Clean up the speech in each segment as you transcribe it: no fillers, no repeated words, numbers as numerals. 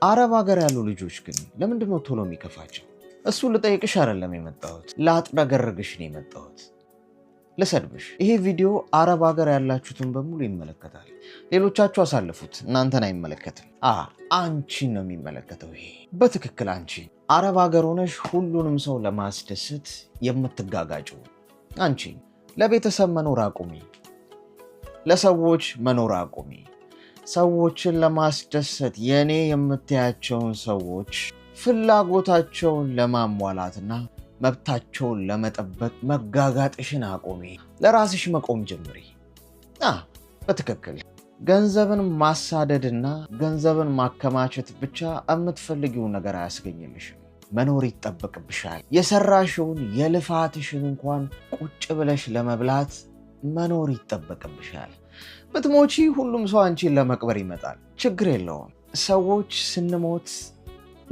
አረብ ሀገር ያሉ ልጆች ግን ለምንድነው ቶሎ የሚከፋቸው? እሱ ልጠይቅሽ አይደለም የመጣሁት፣ ላጥረገርግሽ ነው የመጣሁት፣ ልሰድብሽ። ይሄ ቪዲዮ አረብ ሀገር ያላችሁትን በሙሉ ይመለከታል። ሌሎቻችሁ አሳልፉት፣ እናንተን አይመለከትም። አንቺን ነው የሚመለከተው። ይሄ በትክክል አንቺ አረብ ሀገር ሆነሽ ሁሉንም ሰው ለማስደሰት የምትጋጋጩ አንቺ። ለቤተሰብ መኖር አቁሚ፣ ለሰዎች መኖር አቁሚ። ሰዎችን ለማስደሰት የኔ የምትያቸውን ሰዎች ፍላጎታቸውን ለማሟላትና መብታቸውን ለመጠበቅ መጋጋጥሽን አቁሚ። ለራስሽ መቆም ጀምሪ። በትክክል ገንዘብን ማሳደድና ገንዘብን ማከማቸት ብቻ የምትፈልጊውን ነገር አያስገኝልሽም። መኖር ይጠበቅብሻል። የሰራሽውን የልፋትሽን እንኳን ቁጭ ብለሽ ለመብላት መኖር ይጠበቅብሻል። ብትሞቺ ሁሉም ሰው አንቺን ለመቅበር ይመጣል። ችግር የለውም። ሰዎች ስንሞት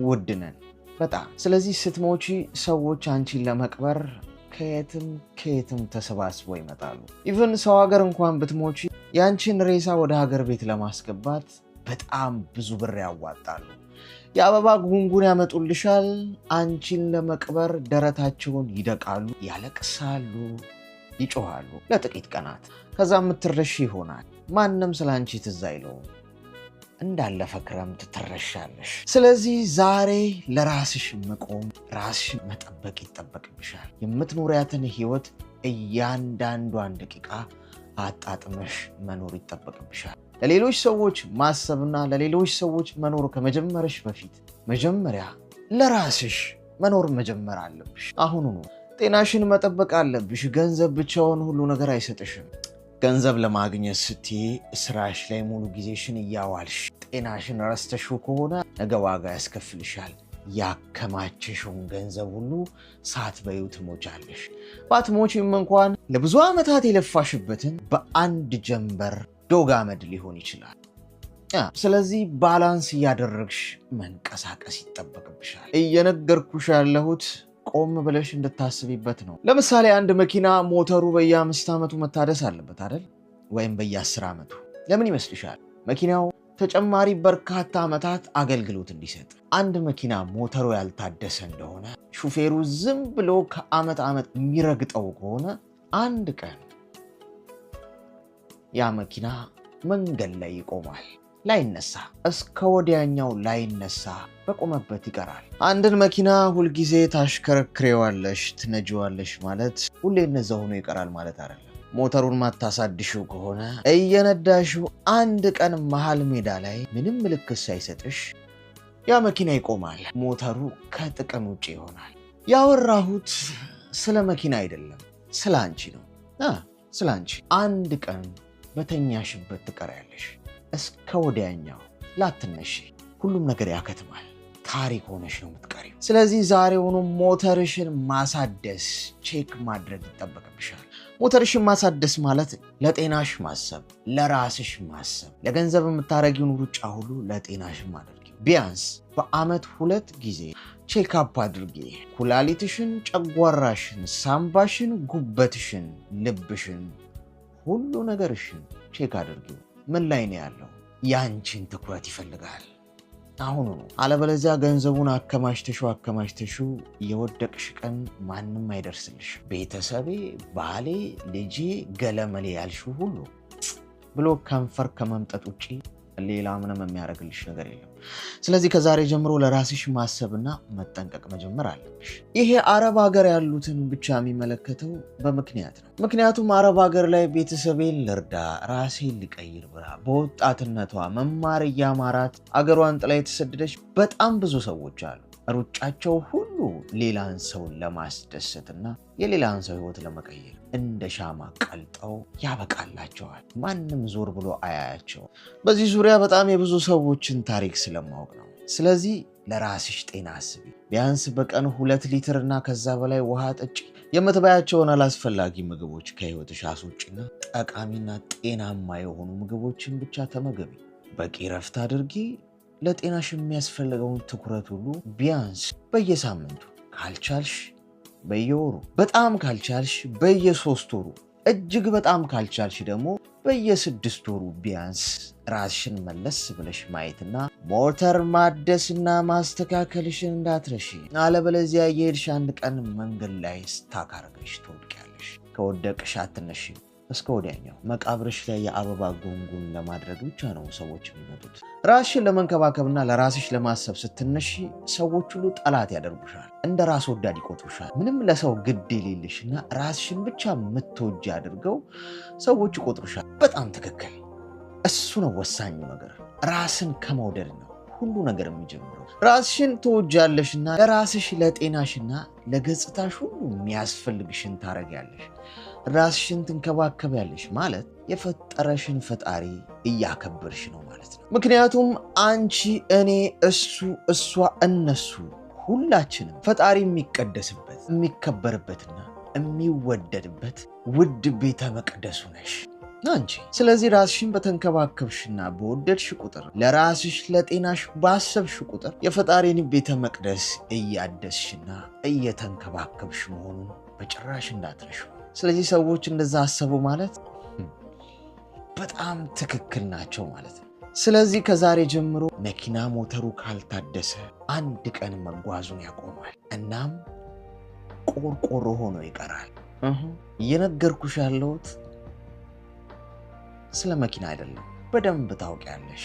ውድ ነን በጣም። ስለዚህ ስትሞቺ ሰዎች አንቺን ለመቅበር ከየትም ተሰባስበው ይመጣሉ። ኢቭን ሰው ሀገር እንኳን ብትሞቺ ያንቺን ሬሳ ወደ ሀገር ቤት ለማስገባት በጣም ብዙ ብር ያዋጣሉ። የአበባ ጉንጉን ያመጡልሻል። አንቺን ለመቅበር ደረታቸውን ይደቃሉ፣ ያለቅሳሉ፣ ይጮሃሉ ለጥቂት ቀናት። ከዛ የምትረሺ ይሆናል። ማንም ስለ አንቺ ትዝ አይለውም። እንዳለፈ ክረምት ትረሻለሽ። ስለዚህ ዛሬ ለራስሽ መቆም፣ ራስሽን መጠበቅ ይጠበቅብሻል። የምትኖሪያትን ህይወት እያንዳንዷን ደቂቃ አጣጥመሽ መኖር ይጠበቅብሻል። ለሌሎች ሰዎች ማሰብና ለሌሎች ሰዎች መኖር ከመጀመርሽ በፊት መጀመሪያ ለራስሽ መኖር መጀመር አለብሽ። አሁኑኑ ጤናሽን መጠበቅ አለብሽ። ገንዘብ ብቻውን ሁሉ ነገር አይሰጥሽም። ገንዘብ ለማግኘት ስትይ ስራሽ ላይ ሙሉ ጊዜሽን እያዋልሽ ጤናሽን ረስተሽው ከሆነ ነገ ዋጋ ያስከፍልሻል። ያከማቸሽውን ገንዘብ ሁሉ ሳትበዩ ትሞቻለሽ። ባትሞቺም እንኳን ለብዙ ዓመታት የለፋሽበትን በአንድ ጀንበር ዶግ አመድ ሊሆን ይችላል። ስለዚህ ባላንስ እያደረግሽ መንቀሳቀስ ይጠበቅብሻል። እየነገርኩሽ ያለሁት ቆም ብለሽ እንድታስቢበት ነው። ለምሳሌ አንድ መኪና ሞተሩ በየ5 ዓመቱ መታደስ አለበት አይደል? ወይም በየ10 ዓመቱ። ለምን ይመስልሻል? መኪናው ተጨማሪ በርካታ ዓመታት አገልግሎት እንዲሰጥ። አንድ መኪና ሞተሩ ያልታደሰ እንደሆነ ሹፌሩ ዝም ብሎ ከዓመት ዓመት የሚረግጠው ከሆነ አንድ ቀን ያ መኪና መንገድ ላይ ይቆማል። ላይነሳ፣ እስከ ወዲያኛው ላይነሳ በቆመበት ይቀራል። አንድን መኪና ሁልጊዜ ታሽከረክሬዋለሽ፣ ትነጂዋለሽ ማለት ሁሌ እነዛ ሆኖ ይቀራል ማለት አይደለም። ሞተሩን ማታሳድሽው ከሆነ እየነዳሽው አንድ ቀን መሃል ሜዳ ላይ ምንም ምልክት ሳይሰጥሽ ያ መኪና ይቆማል። ሞተሩ ከጥቅም ውጭ ይሆናል። ያወራሁት ስለ መኪና አይደለም፣ ስለ አንቺ ነው። ስለ አንቺ አንድ ቀን በተኛሽበት ትቀሪያለሽ። እስከ ወዲያኛው ላትነሺ። ሁሉም ነገር ያከትማል። ታሪክ ሆነሽ ነው የምትቀሪው። ስለዚህ ዛሬውኑ ሞተርሽን ማሳደስ፣ ቼክ ማድረግ ይጠበቅብሻል። ሞተርሽን ማሳደስ ማለት ለጤናሽ ማሰብ፣ ለራስሽ ማሰብ። ለገንዘብ የምታረጊውን ሩጫ ሁሉ ለጤናሽም አድርጊ። ቢያንስ በአመት 2 ጊዜ ቼክአፕ አድርጊ። ኩላሊትሽን፣ ጨጓራሽን፣ ሳምባሽን፣ ጉበትሽን፣ ልብሽን፣ ሁሉ ነገርሽን ቼክ አድርጊው። ምን ላይ ነው ያለው? ያንቺን ትኩረት ይፈልጋል አሁኑ ነው። አለበለዚያ ገንዘቡን አከማችተሹ የወደቅሽ ቀን ማንም አይደርስልሽ። ቤተሰቤ፣ ባሌ፣ ልጄ፣ ገለመሌ ያልሽው ሁሉ ብሎ ከንፈር ከመምጠጥ ውጪ ሌላ ምንም የሚያደርግልሽ ነገር የለም። ስለዚህ ከዛሬ ጀምሮ ለራስሽ ማሰብና መጠንቀቅ መጀመር አለብሽ። ይሄ አረብ ሀገር ያሉትን ብቻ የሚመለከተው በምክንያት ነው። ምክንያቱም አረብ ሀገር ላይ ቤተሰቤን ልርዳ፣ ራሴን ልቀይር ብላ በወጣትነቷ መማር እያማራት አገሯን ጥላ የተሰደደች በጣም ብዙ ሰዎች አሉ። ሩጫቸው ሁሉ ሌላን ሰውን ለማስደሰትና የሌላን ሰው ህይወት ለመቀየር እንደ ሻማ ቀልጠው ያበቃላቸዋል። ማንም ዞር ብሎ አያያቸው። በዚህ ዙሪያ በጣም የብዙ ሰዎችን ታሪክ ስለማወቅ ነው። ስለዚህ ለራስሽ ጤና አስቢ። ቢያንስ በቀን 2 ሊትር እና ከዛ በላይ ውሃ ጠጪ። የምትበያቸውን አላስፈላጊ ምግቦች ከህይወትሽ አስወጪና ጠቃሚና ጤናማ የሆኑ ምግቦችን ብቻ ተመገቢ። በቂ ረፍት አድርጊ። ለጤናሽ የሚያስፈልገውን ትኩረት ሁሉ ቢያንስ በየሳምንቱ ካልቻልሽ በየወሩ፣ በጣም ካልቻልሽ በየ3 ወሩ እጅግ በጣም ካልቻልሽ ደግሞ በየ6 ወሩ ቢያንስ ራስሽን መለስ ብለሽ ማየትና ሞተር ማደስና ማስተካከልሽን እንዳትረሺ። አለበለዚያ የሄድሽ አንድ ቀን መንገድ ላይ ስታክ አድርገሽ ትወድቂያለሽ። ከወደቅሽ አትነሺም። እስከ ወዲያኛው መቃብርሽ ላይ የአበባ ጉንጉን ለማድረግ ብቻ ነው ሰዎች የሚመጡት። ራስሽን ለመንከባከብና ለራስሽ ለማሰብ ስትነሺ ሰዎች ሁሉ ጠላት ያደርጉሻል፣ እንደ ራስ ወዳድ ይቆጥሩሻል። ምንም ለሰው ግድ የሌለሽና ራስሽን ብቻ የምትወጂ አድርገው ሰዎች ይቆጥሩሻል። በጣም ትክክል። እሱ ነው ወሳኙ ነገር። ራስን ከመውደድ ነው ሁሉ ነገር የሚጀምረው። ራስሽን ትወጃለሽና ለራስሽ ለጤናሽና ለገጽታሽ ሁሉ የሚያስፈልግሽን ታረጊያለሽ። ራስሽን ትንከባከቢያለሽ ማለት የፈጠረሽን ፈጣሪ እያከበርሽ ነው ማለት ነው። ምክንያቱም አንቺ፣ እኔ፣ እሱ፣ እሷ፣ እነሱ ሁላችንም ፈጣሪ የሚቀደስበት የሚከበርበትና የሚወደድበት ውድ ቤተ መቅደሱ ነሽ አንቺ። ስለዚህ ራስሽን በተንከባከብሽና በወደድሽ ቁጥር ለራስሽ ለጤናሽ ባሰብሽ ቁጥር የፈጣሪን ቤተ መቅደስ እያደስሽና እየተንከባከብሽ መሆኑን በጭራሽ እንዳትረሹ። ስለዚህ ሰዎች እንደዛ አሰቡ ማለት በጣም ትክክል ናቸው ማለት ነው። ስለዚህ ከዛሬ ጀምሮ መኪና ሞተሩ ካልታደሰ አንድ ቀን መጓዙን ያቆማል። እናም ቆርቆሮ ሆኖ ይቀራል። እየነገርኩሽ ያለሁት ስለ መኪና አይደለም። በደንብ ታውቂያለሽ።